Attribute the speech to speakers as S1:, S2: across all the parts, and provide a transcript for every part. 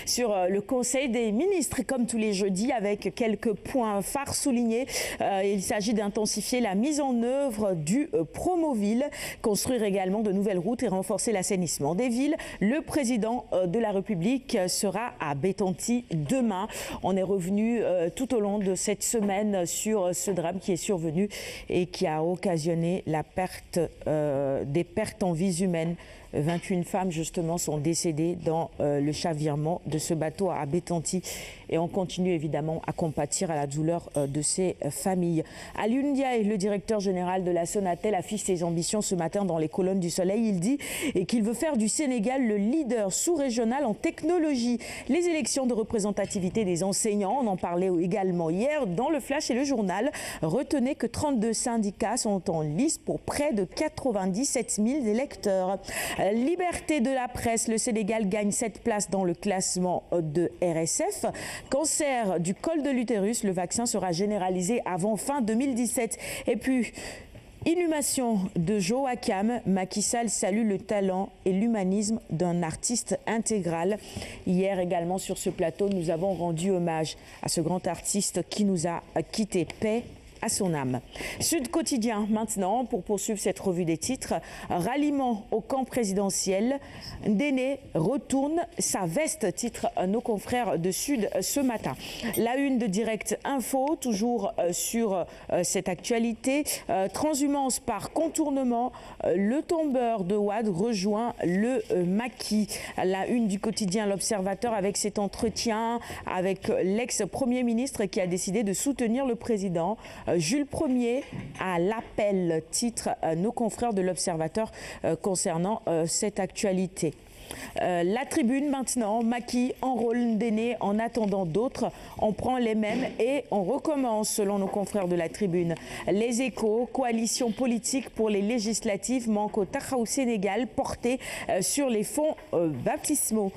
S1: sur le Conseil des ministres, comme tous les jeudis, avec quelques points phares soulignés. Il s'agit d'intensifier la mise en œuvre du Promoville, construire également de nouvelles routes et renforcer l'assainissement des villes. Le président de la République sera à Bettenty demain. On est revenu tout au long de cette semaine sur ce drame qui est survenu et qui a occasionné la perte, des pertes en vies humaines. 21 femmes justement sont décédées dans le chavirement de ce bateau à Bettenty et on continue évidemment à compatir à la douleur de ces familles. Alioune Ndiaye, le directeur général de la Sonatel, affiche ses ambitions ce matin dans les colonnes du Soleil. Il dit qu'il veut faire du Sénégal le leader sous-régional en technologie. Les élections de représentativité des enseignants, on en parlait également hier dans le Flash et le Journal. Retenez que 32 syndicats sont en liste pour près de 97 000 électeurs. Liberté de la presse, le Sénégal gagne 7 places dans le classement de RSF. Cancer du col de l'utérus, le vaccin sera généralisé avant fin 2017. Et puis, inhumation de Joachim, Macky Sall salue le talent et l'humanisme d'un artiste intégral. Hier également sur ce plateau, nous avons rendu hommage à ce grand artiste qui nous a quittés. Paix à son âme. Sud Quotidien maintenant, pour poursuivre cette revue des titres. Ralliement au camp présidentiel. Déné retourne sa veste, titre nos confrères de Sud ce matin. La une de Direct Info, toujours sur cette actualité. Transhumance par contournement. Le tombeur de Ouad rejoint le maquis. La une du quotidien L'Observateur avec cet entretien avec l'ex-premier ministre qui a décidé de soutenir le président. Jules Ier à l'appel, titre nos confrères de l'Observateur concernant cette actualité. La Tribune maintenant, Macky enrôle Déné en attendant d'autres. On prend les mêmes et on recommence selon nos confrères de la Tribune. Les Échos, coalition politique pour les législatives manque au Taxawu Sénégal porté sur les fonds baptismaux.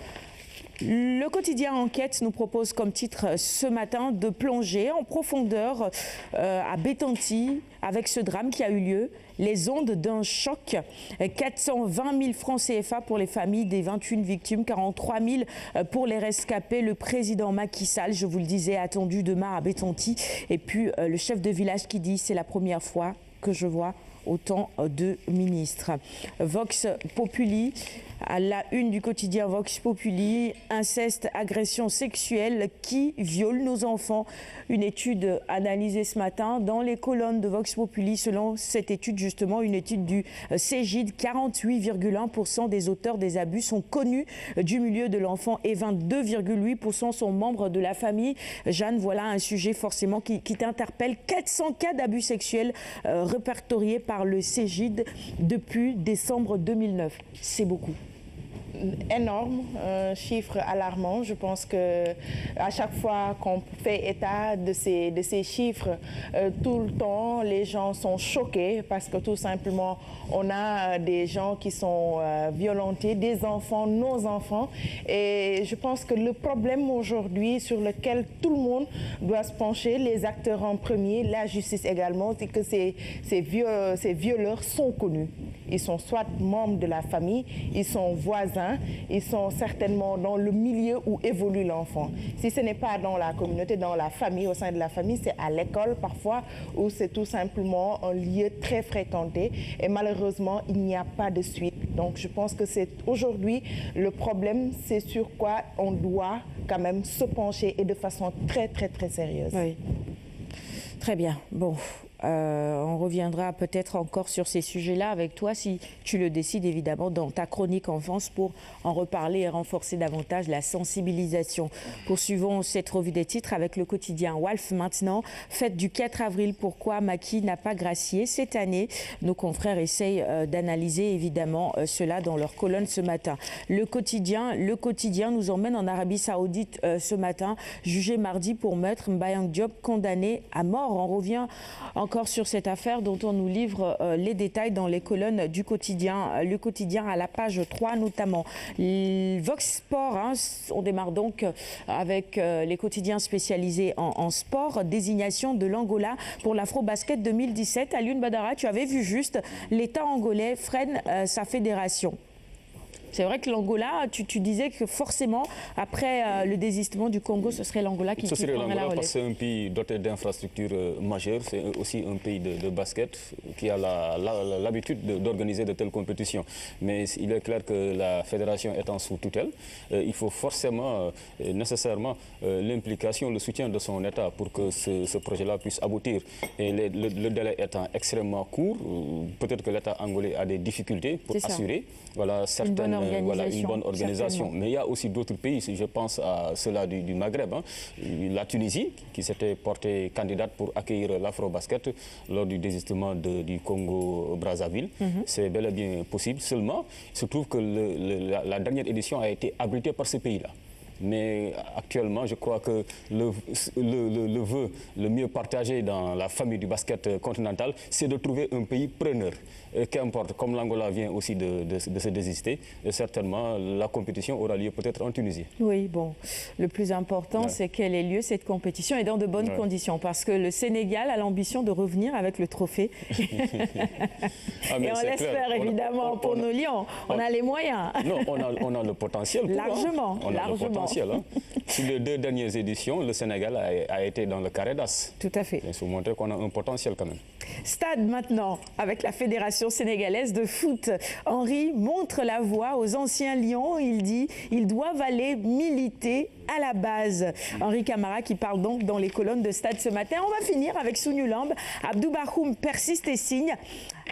S1: Le quotidien Enquête nous propose comme titre ce matin de plonger en profondeur à Bettenty avec ce drame qui a eu lieu. Les ondes d'un choc, 420 000 francs CFA pour les familles des 21 victimes, 43 000 pour les rescapés. Le président Macky Sall, je vous le disais, attendu demain à Bettenty. Et puis le chef de village qui dit c'est la première fois que je vois autant de ministres. Vox Populi, à la une du quotidien Vox Populi, inceste, agression sexuelle qui viole nos enfants. Une étude analysée ce matin dans les colonnes de Vox Populi. Selon cette étude, justement, une étude du Cégide, 48,1% des auteurs des abus sont connus du milieu de l'enfant et 22,8% sont membres de la famille. Jeanne, voilà un sujet forcément qui t'interpelle. 400 cas d'abus sexuels répertoriés par le Cégide depuis décembre 2009. C'est beaucoup.
S2: Énorme, un chiffre alarmant. Je pense que à chaque fois qu'on fait état de ces chiffres, tout le temps, les gens sont choqués parce que tout simplement, on a des gens qui sont violentés, des enfants, nos enfants. Et je pense que le problème aujourd'hui sur lequel tout le monde doit se pencher, les acteurs en premier, la justice également, c'est que ces violeurs sont connus. Ils sont soit membres de la famille, ils sont voisins, ils sont certainement dans le milieu où évolue l'enfant. Si ce n'est pas dans la communauté, dans la famille, au sein de la famille, c'est à l'école parfois où c'est tout simplement un lieu très fréquenté et malheureusement, il n'y a pas de suite. Donc je pense que c'est aujourd'hui le problème, c'est sur quoi on doit quand même se pencher et de façon très sérieuse.
S1: Oui. Très bien. Bon. On reviendra peut-être encore sur ces sujets-là avec toi, si tu le décides évidemment, dans ta chronique enfance pour en reparler et renforcer davantage la sensibilisation. Poursuivons cette revue des titres avec le quotidien Walf maintenant. Fête du 4 avril, pourquoi Macky n'a pas gracié cette année? Nos confrères essayent d'analyser évidemment cela dans leur colonne ce matin. Le quotidien nous emmène en Arabie Saoudite ce matin, jugé mardi pour meurtre, Mbayang Diop condamné à mort. On revient encore sur cette affaire dont on nous livre les détails dans les colonnes du quotidien. Le quotidien à la page 3 notamment. Vox Sport, on démarre donc avec les quotidiens spécialisés en sport. Désignation de l'Angola pour l'Afro-Basket 2017. Alioune Badara, tu avais vu juste, l'État angolais freine sa fédération. C'est vrai que l'Angola, tu disais que forcément, après le désistement du Congo, ce serait l'Angola qui prendrait la relève.
S3: Parce que c'est un pays doté d'infrastructures majeures, c'est aussi un pays de basket qui a l'habitude d'organiser de telles compétitions. Mais il est clair que la fédération étant sous tutelle, il faut forcément, nécessairement, l'implication, le soutien de son État pour que ce projet-là puisse aboutir. Et le délai étant extrêmement court, peut-être que l'État angolais a des difficultés pour assurer une bonne organisation. Mais il y a aussi d'autres pays, je pense à ceux-là du Maghreb, la Tunisie, qui s'était portée candidate pour accueillir l'Afro-Basket lors du désistement du Congo-Brazzaville. C'est bel et bien possible. Seulement, il se trouve que la dernière édition a été abritée par ces pays-là. Mais actuellement, je crois que le vœu le mieux partagé dans la famille du basket continental, c'est de trouver un pays preneur. Qu'importe, comme l'Angola vient aussi de se désister, certainement la compétition aura lieu peut-être en Tunisie.
S1: Oui, bon, le plus important, c'est qu'elle ait lieu, cette compétition, et dans de bonnes conditions, parce que le Sénégal a l'ambition de revenir avec le trophée. Et on l'espère évidemment pour nos Lions. On a les moyens.
S3: Non, on a le potentiel.
S1: Largement,
S3: largement. Sur les 2 dernières éditions, le Sénégal a été dans le carré d'as.
S1: Tout à fait.
S3: Il faut montrer qu'on a un potentiel quand même.
S1: Stade maintenant, avec la Fédération sénégalaise de foot. Henri montre la voie aux anciens Lions. Il dit ils doivent aller militer à la base. Henri Camara qui parle donc dans les colonnes de Stade ce matin. On va finir avec Sounioulambe. Abdou Bakhoum persiste et signe.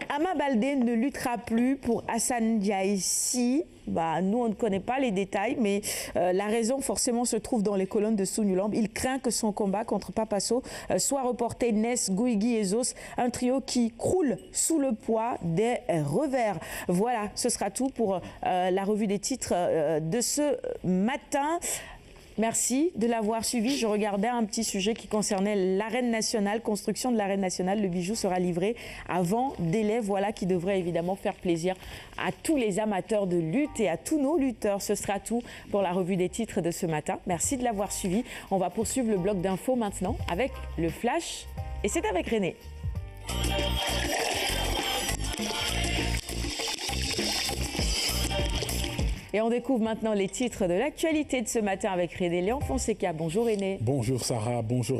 S1: Ama Baldé ne luttera plus pour Hassan Diaïssi. Nous, on ne connaît pas les détails, mais la raison forcément se trouve dans les colonnes de Sounioulambe. Il craint que son combat contre Papasso soit reporté. Ness, Guigui et Zos, un trio qui croule sous le poids des revers. Voilà, ce sera tout pour la revue des titres de ce matin. Merci de l'avoir suivi. Je regardais un petit sujet qui concernait l'arène nationale, construction de l'arène nationale. Le bijou sera livré avant délai. Voilà qui devrait évidemment faire plaisir à tous les amateurs de lutte et à tous nos lutteurs. Ce sera tout pour la revue des titres de ce matin. Merci de l'avoir suivi. On va poursuivre le bloc d'infos maintenant avec le flash. Et c'est avec René. Et on découvre maintenant les titres de l'actualité de ce matin avec René Léon Fonseca. Bonjour René.
S4: Bonjour Sarah, bonjour.